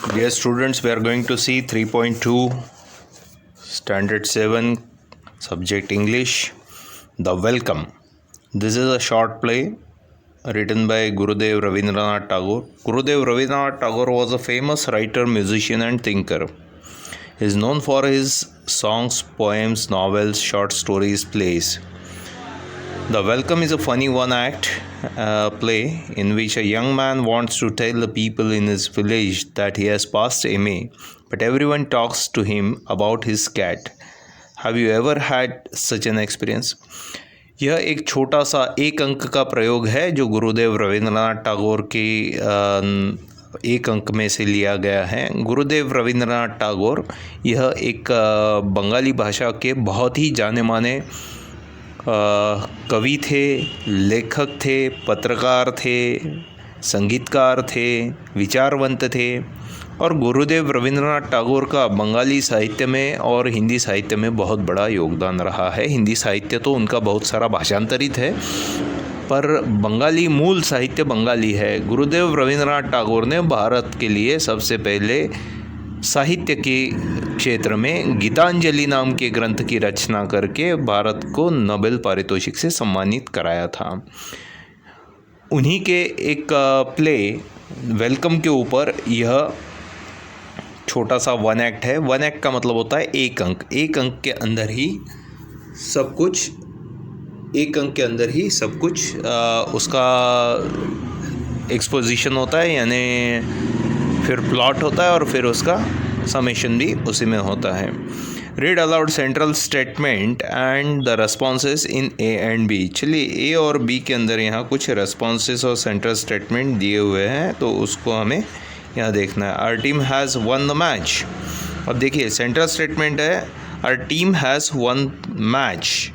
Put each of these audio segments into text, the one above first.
Dear students, we are going to see 3.2 Standard 7 Subject English, The Welcome. This is a short play written by Gurudev Rabindranath Tagore. Gurudev Rabindranath Tagore was a famous writer, musician and thinker. He is known for his songs, poems, novels, short stories, plays. The Welcome is a funny one-act play in which a young man wants to tell the people in his village that he has passed MA, but everyone talks to him about his cat. Have you ever had such an experience? यह एक छोटा सा एक अंक का प्रयोग है जो गुरुदेव रविंद्रनाथ टैगोर के एक अंक में से लिया गया है। गुरुदेव रविंद्रनाथ टैगोर यह एक बंगाली भाषा के बहुत ही जाने माने कवि थे, लेखक थे, पत्रकार थे, संगीतकार थे, विचारवंत थे और गुरुदेव रविंद्रनाथ टैगोर का बंगाली साहित्य में और हिंदी साहित्य में बहुत बड़ा योगदान रहा है। हिंदी साहित्य तो उनका बहुत सारा भाषांतरित है, पर बंगाली मूल साहित्य बंगाली है। गुरुदेव रविंद्रनाथ टैगोर ने भारत के लिए सबसे पहले साहित्य के क्षेत्र में गीतांजलि नाम के ग्रंथ की रचना करके भारत को नोबेल पारितोषिक से सम्मानित कराया था। उन्हीं के एक प्ले वेलकम के ऊपर यह छोटा सा वन एक्ट है। वन एक्ट का मतलब होता है एक अंक। एक अंक के अंदर ही सब कुछ, एक अंक के अंदर ही सब कुछ उसका एक्सपोजिशन होता है, यानी फिर प्लॉट होता है और फिर उसका समेशन भी उसी में होता है। Read aloud central statement and the responses in A and B. चलिए ए और बी के अंदर यहाँ कुछ रेस्पॉन्सेस और सेंट्रल स्टेटमेंट दिए हुए हैं, तो उसको हमें यहाँ देखना है। Our team has won the match. अब देखिए सेंट्रल स्टेटमेंट है our team has won match.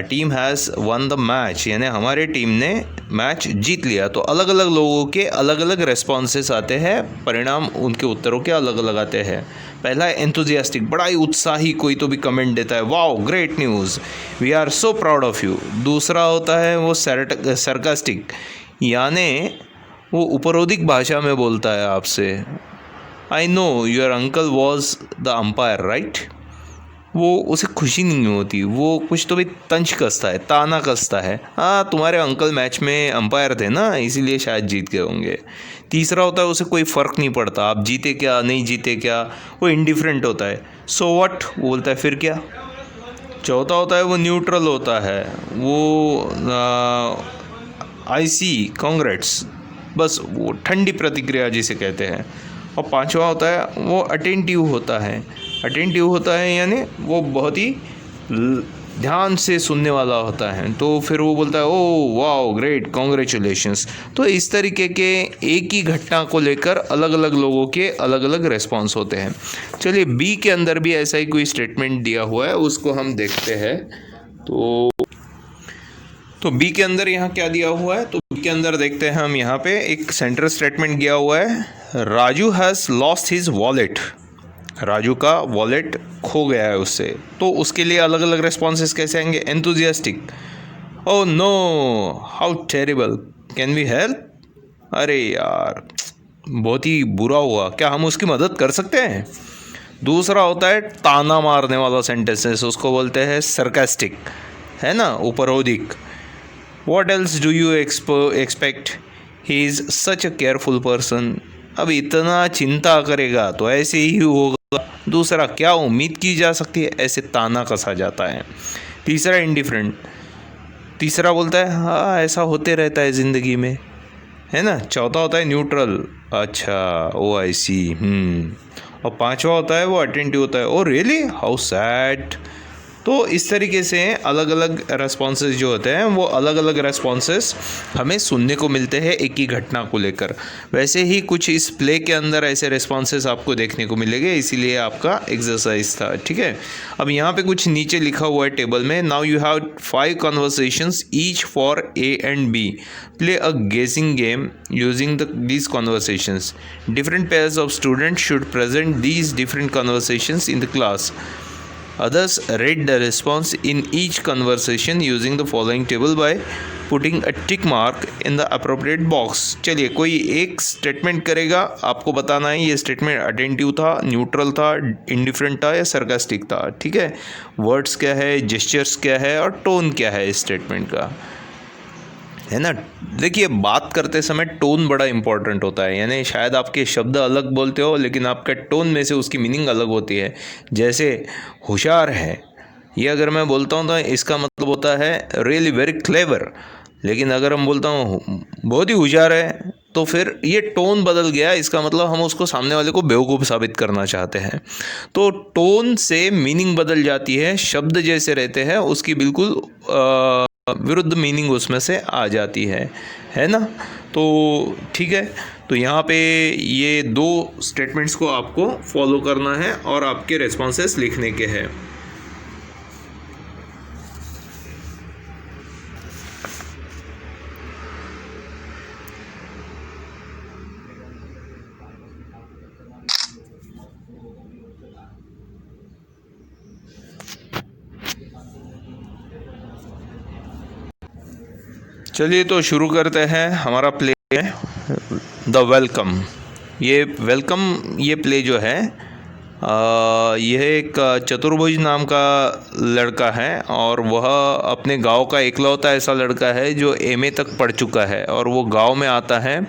Team has won the match यानी हमारे टीम ने मैच जीत लिया। तो अलग अलग लोगों के अलग अलग रेस्पॉन्सेस आते हैं, परिणाम उनके उत्तरों के अलग अलग आते हैं। पहला है एंथुजियास्टिक, बड़ा ही उत्साही कोई तो भी कमेंट देता है, wow great news, we are so proud of you. दूसरा होता है वो सरकास्टिक, यानी वो उपरोधिक भाषा में बोलता है आपसे, I know your uncle was the umpire right. वो उसे खुशी नहीं होती, वो कुछ तो भी तंज कसता है, ताना कसता है, हाँ तुम्हारे अंकल मैच में अंपायर थे ना, इसीलिए शायद जीत गए होंगे। तीसरा होता है उसे कोई फ़र्क नहीं पड़ता, आप जीते क्या नहीं जीते क्या, वो इंडिफरेंट होता है, सो व्हाट वो बोलता है फिर क्या। चौथा होता है वो न्यूट्रल होता है, वो आई सी कांग्रेट्स, बस वो ठंडी प्रतिक्रिया जिसे कहते हैं। और पांचवा होता है वो अटेंटिव होता है। अटेंटिव होता है यानी वो बहुत ही ध्यान से सुनने वाला होता है, तो फिर वो बोलता है ओह वाओ ग्रेट कॉन्ग्रेचुलेशंस। तो इस तरीके के एक ही घटना को लेकर अलग अलग लोगों के अलग अलग रेस्पॉन्स होते हैं। चलिए बी के अंदर भी ऐसा ही कोई स्टेटमेंट दिया हुआ है, उसको हम देखते हैं। तो बी के अंदर यहाँ क्या दिया हुआ है, तो बी के अंदर देखते हैं हम, यहाँ पे एक सेंट्रल स्टेटमेंट दिया हुआ है, Raju has lost his wallet. Raju का वॉलेट खो गया है उससे, तो उसके लिए अलग अलग रेस्पॉन्सेस कैसे आएंगे। Enthusiastic, oh no how terrible, can we help, अरे यार बहुत ही बुरा हुआ, क्या हम उसकी मदद कर सकते हैं। दूसरा होता है ताना मारने वाला सेंटेंसेस, उसको बोलते हैं सरकास्टिक, है ना, उपरोधिक। What else do you expect? He is such a careful person. अब इतना चिंता करेगा तो ऐसे ही होगा। दूसरा क्या उम्मीद की जा सकती है, ऐसे ताना कसा जाता है। तीसरा इंडिफरेंट, तीसरा बोलता है हाँ ऐसा होते रहता है ज़िंदगी में, है ना। चौथा होता है न्यूट्रल, अच्छा ओ आई सी। और पांचवा होता है वो अटेंटिव होता है, ओ रियली हाउ सैड। तो इस तरीके से अलग अलग रेस्पॉन्सेस जो होते हैं वो अलग अलग रेस्पॉन्सेस हमें सुनने को मिलते हैं एक ही घटना को लेकर। वैसे ही कुछ इस प्ले के अंदर ऐसे रेस्पॉन्सेस आपको देखने को मिलेंगे, इसीलिए आपका एक्सरसाइज था, ठीक है। अब यहाँ पे कुछ नीचे लिखा हुआ है टेबल में, now you have 5 conversations each for A and B, play a guessing game using these conversations. Different pairs of students should present these different conversations in the class. Others rate the response in each conversation using the following table by putting a tick mark in the appropriate box. चलिए कोई एक statement करेगा, आपको बताना है ये statement attentive था, neutral था, इंडिफरेंट था या सरकास्टिक था। ठीक है, वर्ड्स क्या है, जेस्चर्स क्या है और टोन क्या है इस स्टेटमेंट का, है ना। देखिए बात करते समय टोन बड़ा इंपॉर्टेंट होता है, यानी शायद आपके शब्द अलग बोलते हो लेकिन आपका टोन में से उसकी मीनिंग अलग होती है। जैसे होशियार है, ये अगर मैं बोलता हूँ तो इसका मतलब होता है रियली वेरी क्लेवर, लेकिन अगर हम बोलता हूँ बहुत ही होशियार है तो फिर ये टोन बदल गया, इसका मतलब हम उसको सामने वाले को बेवकूफ़ साबित करना चाहते हैं। तो टोन से मीनिंग बदल जाती है, शब्द जैसे रहते हैं उसकी बिल्कुल विरुद्ध मीनिंग उसमें से आ जाती है ना। तो ठीक है, तो यहाँ पे ये दो स्टेटमेंट्स को आपको फॉलो करना है और आपके रेस्पॉन्सेस लिखने के हैं। चलिए तो शुरू करते हैं। हमारा प्ले है द वेलकम। ये वेलकम ये प्ले जो है यह एक चतुर्भुज नाम का लड़का है और वह अपने गांव का इकलौता ऐसा लड़का है जो एमए तक पढ़ चुका है। और वो गांव में आता है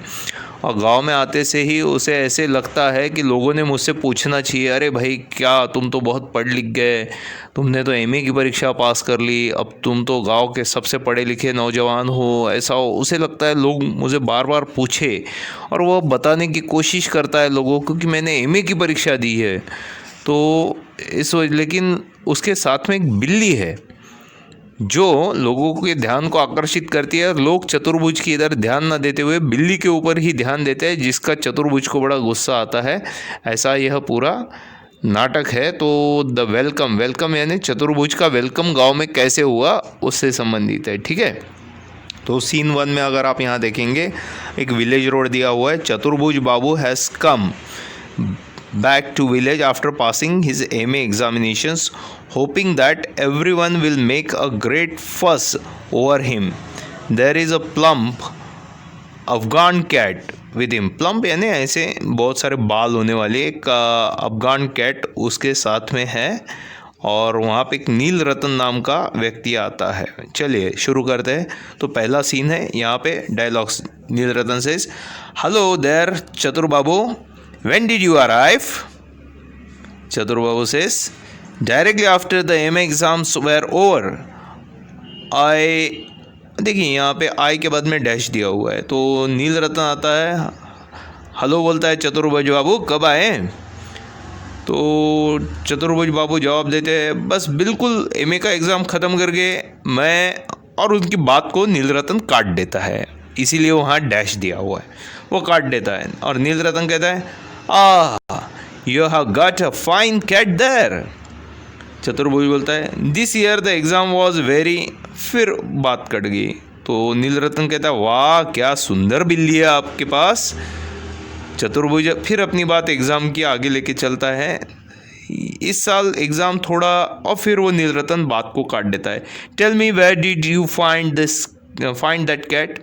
और गांव में आते से ही उसे ऐसे लगता है कि लोगों ने मुझसे पूछना चाहिए, अरे भाई क्या तुम तो बहुत पढ़ लिख गए, तुमने तो एमए की परीक्षा पास कर ली, अब तुम तो गांव के सबसे पढ़े लिखे नौजवान हो, ऐसा हो। उसे लगता है लोग मुझे बार बार पूछे और वह बताने की कोशिश करता है लोगों को कि मैंने एमए की परीक्षा दी है। तो लेकिन उसके साथ में एक बिल्ली है जो लोगों के ध्यान को आकर्षित करती है। लोग चतुर्भुज की इधर ध्यान न देते हुए बिल्ली के ऊपर ही ध्यान देते हैं, जिसका चतुर्भुज को बड़ा गुस्सा आता है। ऐसा यह पूरा नाटक है। तो द वेलकम, वेलकम यानी चतुर्भुज का वेलकम गांव में कैसे हुआ उससे संबंधित है। ठीक है, तो सीन 1 में अगर आप यहाँ देखेंगे एक विलेज रोड दिया हुआ है। Chaturbhuj Babu has come back to village after passing his MA examinations, hoping that everyone will make a great fuss over him. There is a plump Afghan cat with him. Plump यानी ऐसे बहुत सारे बाल होने वाले एक अफगान कैट उसके साथ में है और वहाँ पे एक नील रतन नाम का व्यक्ति आता है। चलिए शुरू करते हैं। तो पहला सीन है, यहाँ पे dialogues. Neel Ratan says, hello there Chatur Babu, when did you arrive? Chatur Babu says, directly after the MA exams were over. देखिए यहाँ पे आई के बाद में डैश दिया हुआ है। तो नील रतन आता है, हेलो बोलता है चतुर्भुज बाबू, कब आए? तो चतुर्भुज बाबू जवाब देते हैं, बस बिल्कुल एमए का एग्ज़ाम ख़त्म करके मैं, और उनकी बात को नील रतन काट देता है, इसीलिए वहाँ डैश दिया हुआ है, वो काट देता है। और नील रतन कहता है, you have got a fine cat there. चतुर्भुज बोलता है, this year the exam was very, फिर बात कट गई। तो नील रतन कहता है, वाह क्या सुंदर बिल्ली है आपके पास। चतुर्भुज फिर अपनी बात एग्ज़ाम की आगे लेके चलता है, इस साल एग्ज़ाम थोड़ा, और फिर वो नील रतन बात को काट देता है। Tell me where did you find that cat,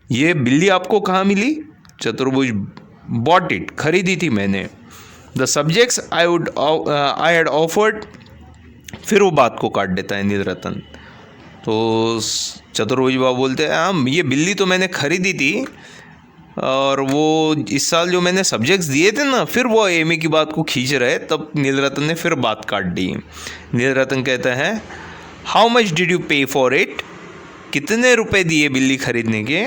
ये बिल्ली आपको कहाँ मिली? चतुर्भुज, बॉट इट, खरीदी थी मैंने। The subjects I had offered, फिर वो बात को काट देता है नील रतन। तो चतुर्भुज बाबू बोलते हैं, हाँ ये बिल्ली तो मैंने खरीदी थी, और वो इस साल जो मैंने सब्जेक्ट्स दिए थे ना, फिर वो एमए की बात को खींच रहे, तब नील रतन ने फिर बात काट दी। नील रतन कहता है, हाउ मच डिड यू पे फॉर इट, कितने रुपए दिए बिल्ली खरीदने के?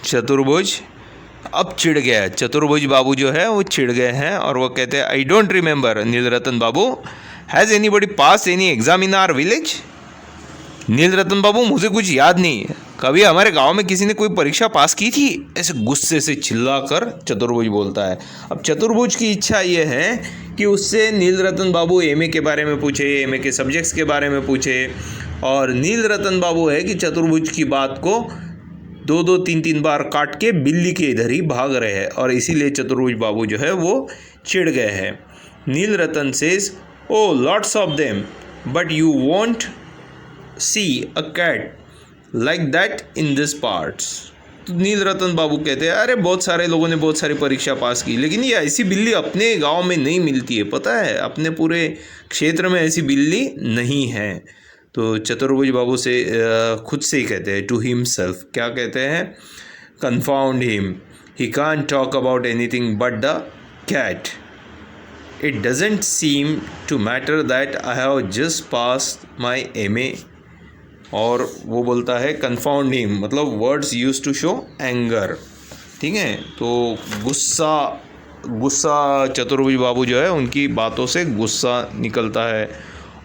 चतुर्भुज अब चिढ़ गया है, चतुर्भुज बाबू जो है वो चिढ़ गए हैं और वो कहते हैं, I don't remember Neel Ratan Babu, has anybody pass any exam in our village? Neel Ratan Babu मुझे कुछ याद नहीं, कभी हमारे गांव में किसी ने कोई परीक्षा पास की थी? ऐसे गुस्से से चिल्लाकर चतुर्भुज बोलता है। अब चतुर्भुज की इच्छा ये है कि उससे नील रतन बाबू एमए के बारे में पूछे, एमए के सब्जेक्ट्स के बारे में पूछे, और नील रतन बाबू है कि चतुर्भुज की बात को 2-2, 3-3 बार काट के बिल्ली के इधर ही भाग रहे हैं, और इसीलिए चतुर्भुज बाबू जो है वो चिढ़ गए हैं। Neel Ratan says, oh lots of them, but you won't see a cat like that in this parts. तो नील रतन बाबू कहते हैं अरे बहुत सारे लोगों ने बहुत सारी परीक्षा पास की, लेकिन ये ऐसी बिल्ली अपने गांव में नहीं मिलती है, पता है, अपने पूरे क्षेत्र में ऐसी बिल्ली नहीं है। तो चतुर्भुज बाबू से खुद से ही कहते हैं, टू हिमसेल्फ, क्या कहते हैं, confound him, he can't talk about anything but the cat, it doesn't seem to matter that I have just pass my MA। और वो बोलता है कन्फाउंड हिम, मतलब words use to show anger, ठीक है। तो गुस्सा चतुर्भुज बाबू जो है उनकी बातों से गुस्सा निकलता है।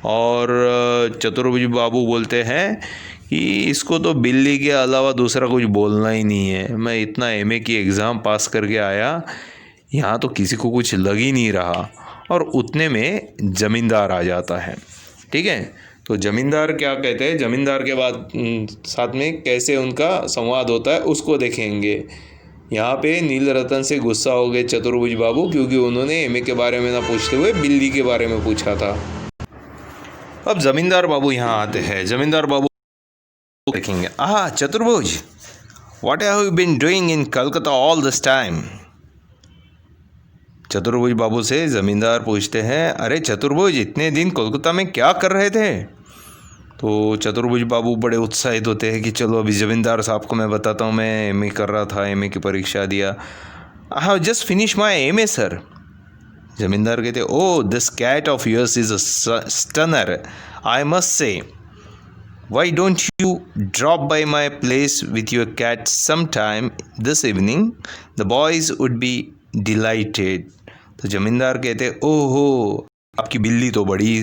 और चतुर्भुज बाबू बोलते हैं कि इसको तो बिल्ली के अलावा दूसरा कुछ बोलना ही नहीं है, मैं इतना MA की एग्ज़ाम पास करके आया, यहाँ तो किसी को कुछ लग ही नहीं रहा। और उतने में ज़मींदार आ जाता है, ठीक है। तो ज़मींदार क्या कहते हैं, ज़मींदार के बाद साथ में कैसे उनका संवाद होता है उसको देखेंगे। यहाँ पे नील रतन से गुस्सा हो गए चतुर्भुज बाबू, क्योंकि उन्होंने MA के बारे में ना पूछते हुए बिल्ली के बारे में पूछा था। अब ज़मींदार बाबू यहाँ आते हैं। ज़मींदार बाबू देखेंगे, Chaturbhuj, what have you been doing in Calcutta all this time. Chaturbhuj बाबू से ज़मींदार पूछते हैं, अरे चतुर्भुज, इतने दिन कोलकाता में क्या कर रहे थे। तो चतुर्भुज बाबू बड़े उत्साहित होते हैं कि चलो अभी ज़मींदार साहब को मैं बताता हूँ, मैं MA कर रहा था, MA की परीक्षा दिया, I have just finish my MA sir. ज़मींदार कहते, oh this cat of yours is a stunner, I must say, why don't you drop by my place with your cat some time this evening, the boys would be delighted. तो ज़मींदार कहते, ओहो आपकी बिल्ली तो बड़ी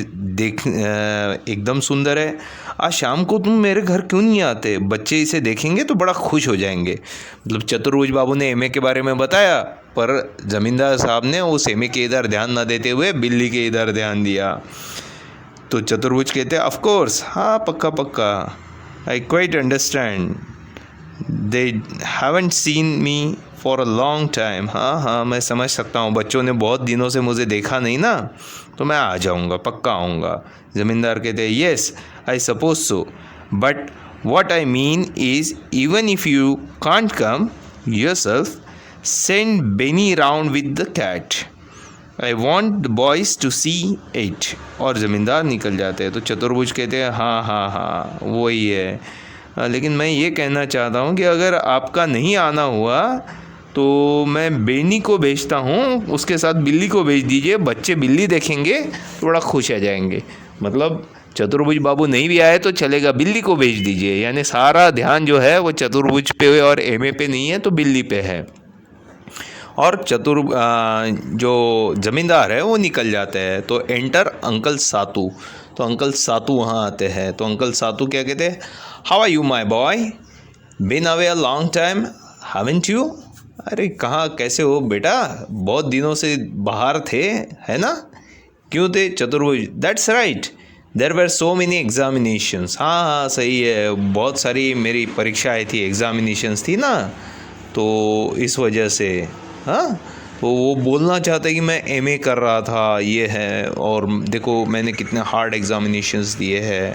एकदम सुंदर है, आज शाम को तुम मेरे घर क्यों नहीं आते, बच्चे इसे देखेंगे तो बड़ा खुश हो जाएंगे। मतलब चतुर्भुज बाबू ने MA के बारे में बताया, पर ज़मींदार साहब ने उस MA के इधर ध्यान न देते हुए बिल्ली के इधर ध्यान दिया। तो चतुर्भुज कहते, ऑफ कोर्स, हाँ पक्का पक्का, I quite understand, they haven't seen me for a long time. हाँ मैं समझ सकता हूँ, बच्चों ने बहुत दिनों से मुझे देखा नहीं ना, तो मैं आ जाऊँगा, पक्का आऊँगा। ज़मींदार कहते हैं, yes I suppose so, but what I mean is even if you can't come yourself, send Beni round with the cat, I want the boys to see it. और ज़मींदार निकल जाते हैं। तो चतुर्भुज कहते हैं, हाँ वही है, लेकिन मैं ये कहना चाहता हूँ कि अगर आपका नहीं आना हुआ तो मैं बेनी को भेजता हूँ, उसके साथ बिल्ली को भेज दीजिए, बच्चे बिल्ली देखेंगे तो बड़ा खुश हो जाएंगे। मतलब चतुर्भुज बाबू नहीं भी आए तो चलेगा, बिल्ली को भेज दीजिए, यानी सारा ध्यान जो है वो चतुर्भुज पे और MA पे नहीं है, तो बिल्ली पे है। और जो ज़मींदार है वो निकल जाते हैं। तो एंटर अंकल सातू। तो अंकल सातू वहाँ आते हैं। तो अंकल सातू क्या कहते हैं, how are you my boy, been away a long time, haven't you. अरे कहाँ कैसे हो बेटा, बहुत दिनों से बाहर थे, है ना, क्यों थे। Chaturbhuj, that's right, there were so many examinations. हाँ सही है, बहुत सारी मेरी परीक्षाएँ थी, एग्जामिनेशंस थी ना, तो इस वजह से। हाँ, तो वो बोलना चाहते कि मैं MA कर रहा था, ये है, और देखो मैंने कितने हार्ड एग्जामिनेशंस दिए हैं।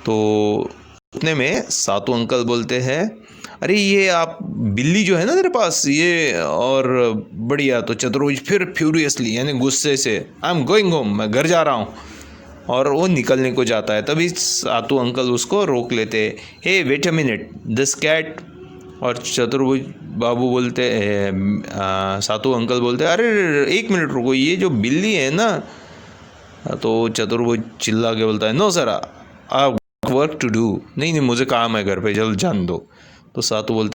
तो उतने में सातू अंकल बोलते हैं, अरे ये आप बिल्ली जो है ना तेरे पास ये, और बढ़िया। तो चतुर्भुज फिर फ्यूरियसली यानी गुस्से से, आई एम गोइंग होम, मैं घर जा रहा हूँ, और वो निकलने को जाता है। तभी सातू अंकल उसको रोक लेते, hey wait a minute, this cat. और चतुर्भुज बाबू बोलते, सातू अंकल बोलते, अरे 1 मिनट रुको, ये जो बिल्ली है ना। तो चतुर्भुज चिल्ला के बोलता है, no sir, I work to do, नहीं मुझे काम है घर पे, जल्द जान दो। तो सातू बोलते